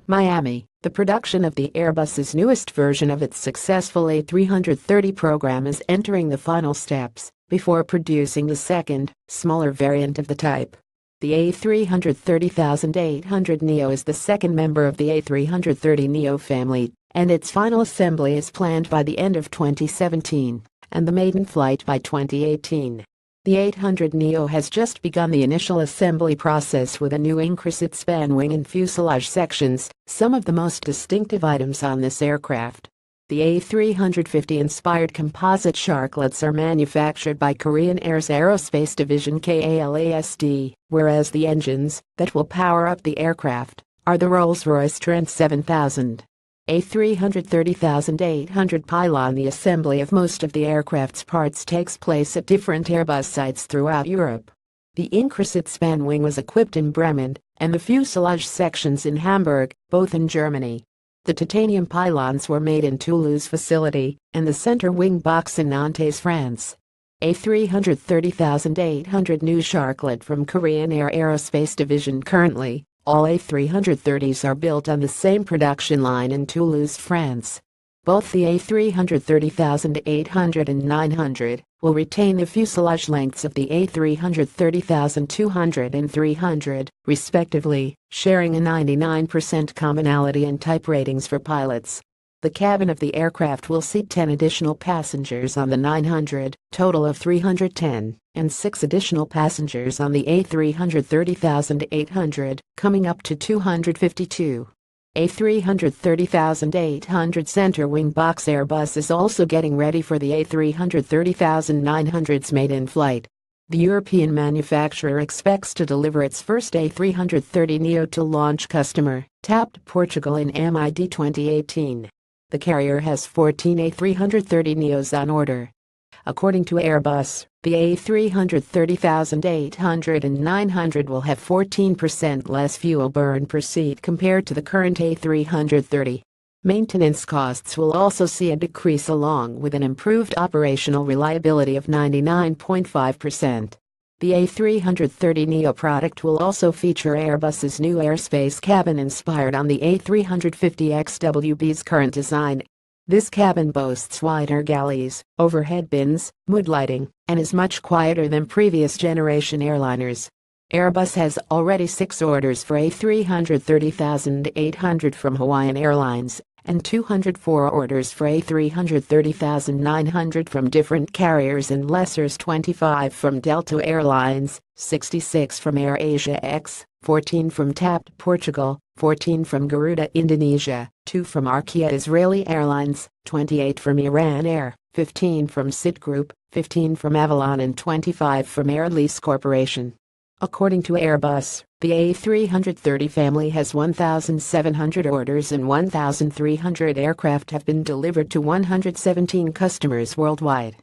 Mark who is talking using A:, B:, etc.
A: Miami, the production of the Airbus's newest version of its successful A330 program is entering the final steps before producing the second, smaller variant of the type. The A330-800neo is the second member of the A330neo family, and its final assembly is planned by the end of 2017, and the maiden flight by 2018. The 800neo has just begun the initial assembly process with a new increased span wing and fuselage sections, some of the most distinctive items on this aircraft. The A350-inspired composite sharklets are manufactured by Korean Air's Aerospace Division KALASD, whereas the engines that will power up the aircraft are the Rolls-Royce Trent 7000. A330-800 pylon. The assembly of most of the aircraft's parts takes place at different Airbus sites throughout Europe. The increased span wing was equipped in Bremen, and the fuselage sections in Hamburg, both in Germany. The titanium pylons were made in Toulouse facility, and the center wing box in Nantes, France. A330-800 new sharklet from Korean Air Aerospace Division. Currently, all A330s are built on the same production line in Toulouse, France. Both the A330-800 and 900 will retain the fuselage lengths of the A330-200 and 300, respectively, sharing a 99% commonality in type ratings for pilots. The cabin of the aircraft will seat 10 additional passengers on the 900, total of 310, and 6 additional passengers on the A330-800, coming up to 252. A330-800 center wing box. Airbus is also getting ready for the A330-900's maiden flight. The European manufacturer expects to deliver its first A330neo to launch customer, TAP Portugal, in mid-2018. The carrier has 14 A330neos on order. According to Airbus, the A330-800 and 900 will have 14% less fuel burn per seat compared to the current A330. Maintenance costs will also see a decrease along with an improved operational reliability of 99.5%. The A330neo product will also feature Airbus's new airspace cabin inspired on the A350XWB's current design. This cabin boasts wider galleys, overhead bins, mood lighting, and is much quieter than previous generation airliners. Airbus has already 6 orders for A330-800 from Hawaiian Airlines, and 204 orders for A330-900 from different carriers and lessors: 25 from Delta Airlines, 66 from AirAsia X, 14 from TAP Portugal, 14 from Garuda Indonesia, 2 from Arkia Israeli Airlines, 28 from Iran Air, 15 from Citigroup, 15 from Avalon, and 25 from Air Lease Corporation. According to Airbus, the A330 family has 1,700 orders and 1,300 aircraft have been delivered to 117 customers worldwide.